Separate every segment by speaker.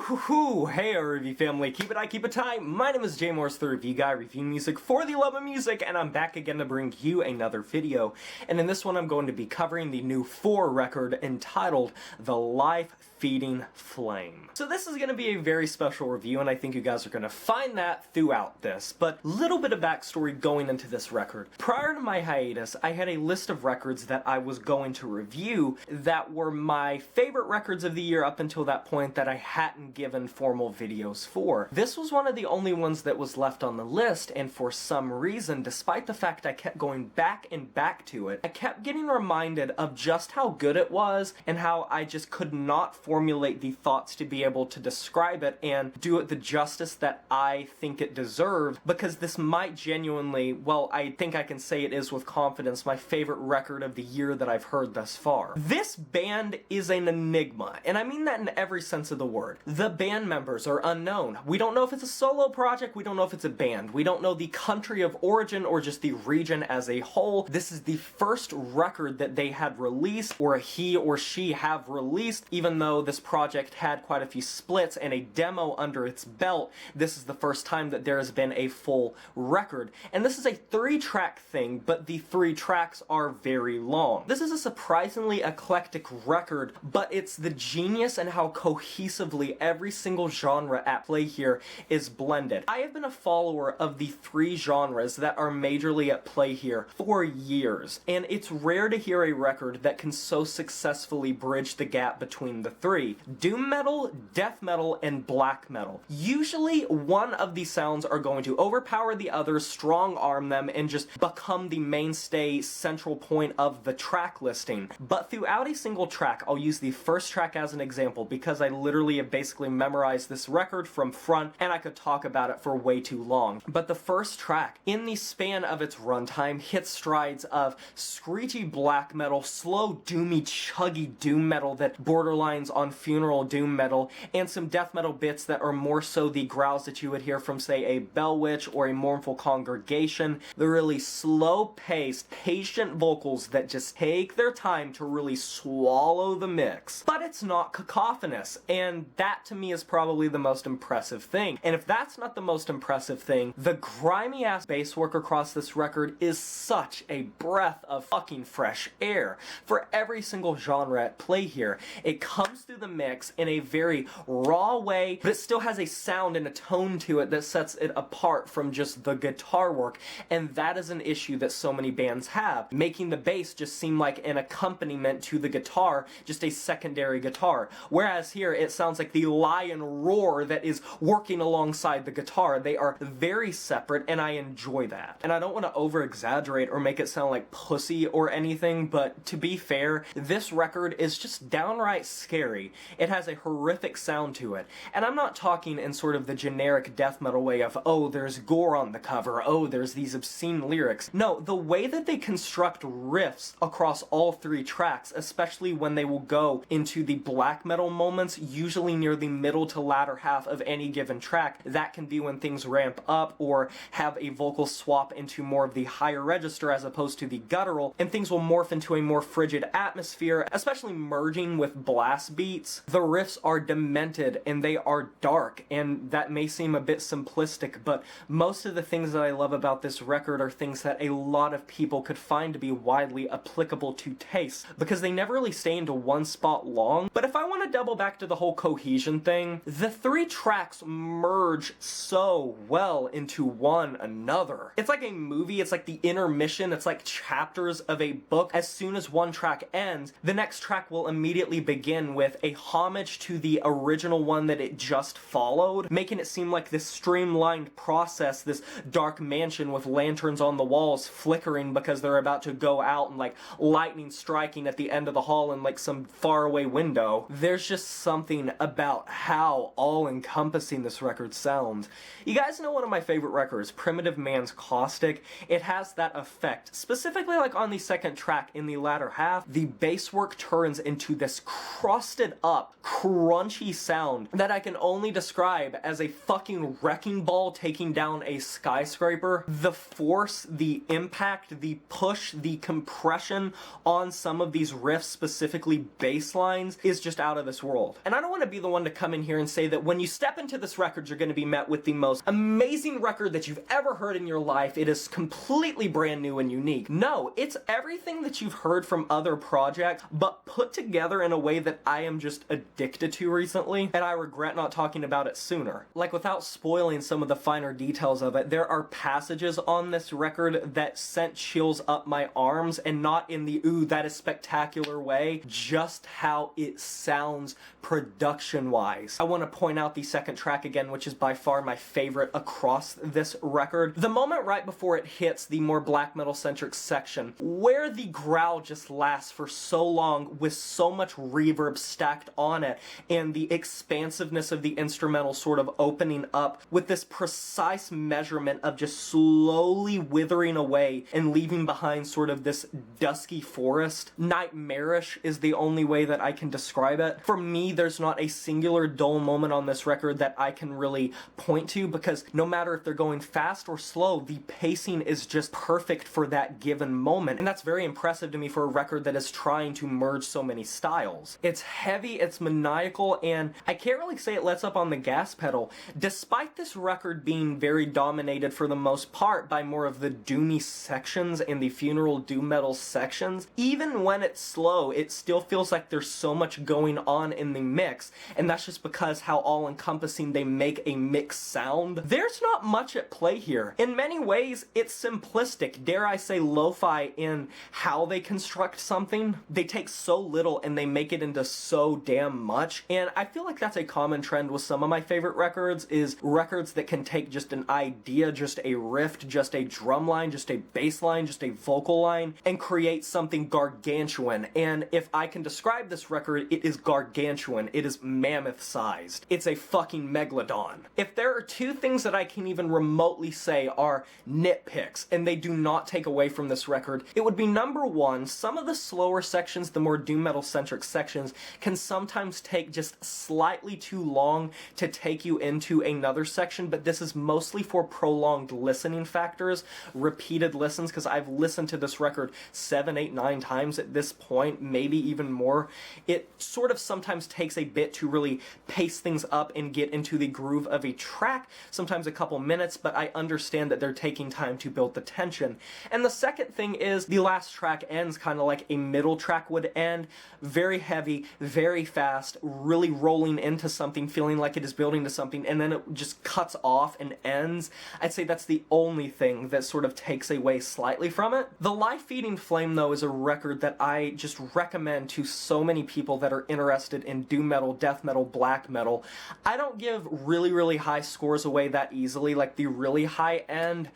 Speaker 1: Woo-hoo-hoo! Hey review family, keep it high, keep it tight. My name is Jay Morris, the review guy, reviewing music for the love of music, and I'm back again to bring you another video. And in this one I'm going to be covering the new 4 record entitled The Life Feeding Flame. So this is going to be a very special review, and I think you guys are going to find that throughout this. But little bit of backstory going into this record. Prior to my hiatus, I had a list of records that I was going to review that were my favorite records of the year up until that point that I hadn't given formal videos for. This was one of the only ones that was left on the list, and for some reason, despite the fact I kept going back and back to it, I kept getting reminded of just how good it was and how I just could not formulate the thoughts to be able to describe it and do it the justice that I think it deserved, because this might genuinely, well, I think I can say it is with confidence, my favorite record of the year that I've heard thus far. This band is an enigma, and I mean that in every sense of the word. The band members are unknown. We don't know if it's a solo project, we don't know if it's a band, we don't know the country of origin or just the region as a whole. This is the first record that they had released, or he or she have released, even though this project had quite a few splits and a demo under its belt. This is the first time that there has been a full record. And this is a 3-track thing, but the 3 tracks are very long. This is a surprisingly eclectic record, but it's the genius and how cohesively every single genre at play here is blended. I have been a follower of the 3 genres that are majorly at play here for years, and it's rare to hear a record that can so successfully bridge the gap between the 3. Doom metal, death metal, and black metal. Usually one of these sounds are going to overpower the others, strong arm them, and just become the mainstay central point of the track listing. But throughout a single track, I'll use the first track as an example because I literally have basically memorized this record from front and I could talk about it for way too long. But the first track, in the span of its runtime, hits strides of screechy black metal, slow doomy chuggy doom metal that borderlines on funeral doom metal, and some death metal bits that are more so the growls that you would hear from, say, a Bell Witch or a Mournful Congregation. The really slow-paced, patient vocals that just take their time to really swallow the mix. But it's not cacophonous, and that to me is probably the most impressive thing. And if that's not the most impressive thing, the grimy-ass bass work across this record is such a breath of fucking fresh air for every single genre at play here. It comes through the mix in a very raw way, but it still has a sound and a tone to it that sets it apart from just the guitar work, and that is an issue that so many bands have, making the bass just seem like an accompaniment to the guitar, just a secondary guitar. Whereas here, it sounds like the lion roar that is working alongside the guitar. They are very separate, and I enjoy that. And I don't want to over-exaggerate or make it sound like pussy or anything, but to be fair, this record is just downright scary. It has a horrific sound to it. And I'm not talking in sort of the generic death metal way of, oh, there's gore on the cover, oh, there's these obscene lyrics. No, the way that they construct riffs across all 3 tracks, especially when they will go into the black metal moments, usually near the middle to latter half of any given track, that can be when things ramp up or have a vocal swap into more of the higher register as opposed to the guttural, and things will morph into a more frigid atmosphere, especially merging with blast beats. The riffs are demented and they are dark, and that may seem a bit simplistic, but most of the things that I love about this record are things that a lot of people could find to be widely applicable to taste, because they never really stay into one spot long. But if I want to double back to the whole cohesion thing, the 3 tracks merge so well into one another. It's like a movie, it's like the intermission, it's like chapters of a book. As soon as one track ends, the next track will immediately begin with a homage to the original one that it just followed, making it seem like this streamlined process, this dark mansion with lanterns on the walls flickering because they're about to go out and like lightning striking at the end of the hall in like some faraway window. There's just something about how all-encompassing this record sounds. You guys know one of my favorite records, Primitive Man's Caustic? It has that effect. Specifically like on the second track in the latter half, the bass work turns into this crusted twisted up, crunchy sound that I can only describe as a fucking wrecking ball taking down a skyscraper. The force, the impact, the push, the compression on some of these riffs, specifically bass lines, is just out of this world. And I don't want to be the one to come in here and say that when you step into this record, you're going to be met with the most amazing record that you've ever heard in your life. It is completely brand new and unique. No, it's everything that you've heard from other projects, but put together in a way that I am just addicted to recently, and I regret not talking about it sooner. Like, without spoiling some of the finer details of it, there are passages on this record that sent chills up my arms, and not in the ooh, that is spectacular way, just how it sounds production-wise. I want to point out the second track again, which is by far my favorite across this record. The moment right before it hits the more black metal-centric section, where the growl just lasts for so long with so much reverb stacked on it, and the expansiveness of the instrumental sort of opening up with this precise measurement of just slowly withering away and leaving behind sort of this dusky forest. Nightmarish is the only way that I can describe it. For me, there's not a singular dull moment on this record that I can really point to, because no matter if they're going fast or slow, the pacing is just perfect for that given moment. And that's very impressive to me for a record that is trying to merge so many styles. It's heavy, it's maniacal, and I can't really say it lets up on the gas pedal. Despite this record being very dominated for the most part by more of the doomy sections and the funeral doom metal sections, even when it's slow, it still feels like there's so much going on in the mix, and that's just because how all-encompassing they make a mix sound. There's not much at play here. In many ways, it's simplistic, dare I say lo-fi, in how they construct something. They take so little and they make it into so damn much, and I feel like that's a common trend with some of my favorite records, is records that can take just an idea, just a riff, just a drum line, just a bass line, just a vocal line, and create something gargantuan. And if I can describe this record, it is gargantuan. It is mammoth-sized. It's a fucking megalodon. If there are two things that I can even remotely say are nitpicks, and they do not take away from this record, it would be number one, some of the slower sections, the more doom metal-centric sections, can sometimes take just slightly too long to take you into another section, but this is mostly for prolonged listening factors, repeated listens, because I've listened to this record 7, 8, 9 times at this point, maybe even more. It sort of sometimes takes a bit to really pace things up and get into the groove of a track, sometimes a couple minutes, but I understand that they're taking time to build the tension. And the second thing is, the last track ends kind of like a middle track would end, very heavy, very fast, really rolling into something, feeling like it is building to something, and then it just cuts off and ends. I'd say that's the only thing that sort of takes away slightly from it. The Life Feeding Flame, though, is a record that I just recommend to so many people that are interested in doom metal, death metal, black metal. I don't give really, really high scores away that easily, like the really high end.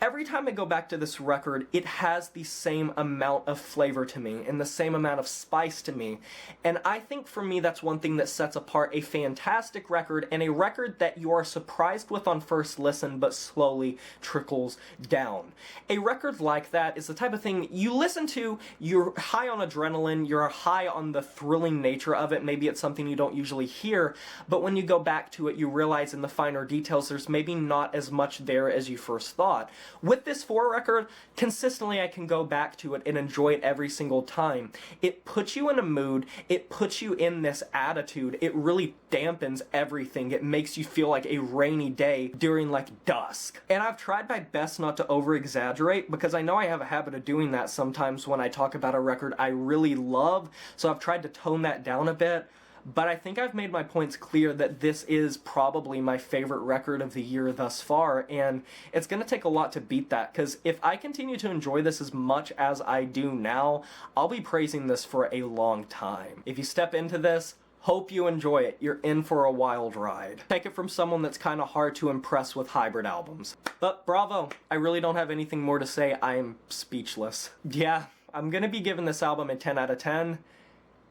Speaker 1: Every time I go back to this record, it has the same amount of flavor to me and the same amount of spice to me. And I think for me that's one thing that sets apart a fantastic record, and a record that you are surprised with on first listen but slowly trickles down. A record like that is the type of thing you listen to, you're high on adrenaline, you're high on the thrilling nature of it, maybe it's something you don't usually hear, but when you go back to it you realize in the finer details there's maybe not as much there as you first thought. With this 4 record, consistently I can go back to it and enjoy it every single time. It puts you in a mood, it puts you in this attitude, it really dampens everything. It makes you feel like a rainy day during like dusk. And I've tried my best not to over-exaggerate, because I know I have a habit of doing that sometimes when I talk about a record I really love, so I've tried to tone that down a bit. But I think I've made my points clear that this is probably my favorite record of the year thus far, and it's going to take a lot to beat that, because if I continue to enjoy this as much as I do now, I'll be praising this for a long time. If you step into this, hope you enjoy it. You're in for a wild ride. Take it from someone that's kind of hard to impress with hybrid albums. But bravo, I really don't have anything more to say. I'm speechless. Yeah, I'm going to be giving this album a 10 out of 10.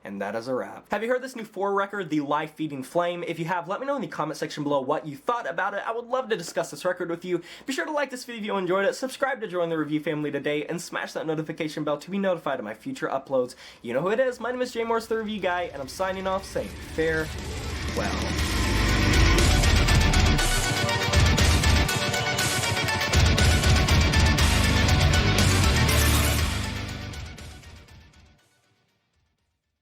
Speaker 1: And that is a wrap. Have you heard this new 4 record, The Life Feeding Flame? If you have, let me know in the comment section below what you thought about it. I would love to discuss this record with you. Be sure to like this video if you enjoyed it, subscribe to join the review family today, and smash that notification bell to be notified of my future uploads. You know who it is, my name is Jay Morris, the Review Guy, and I'm signing off saying farewell.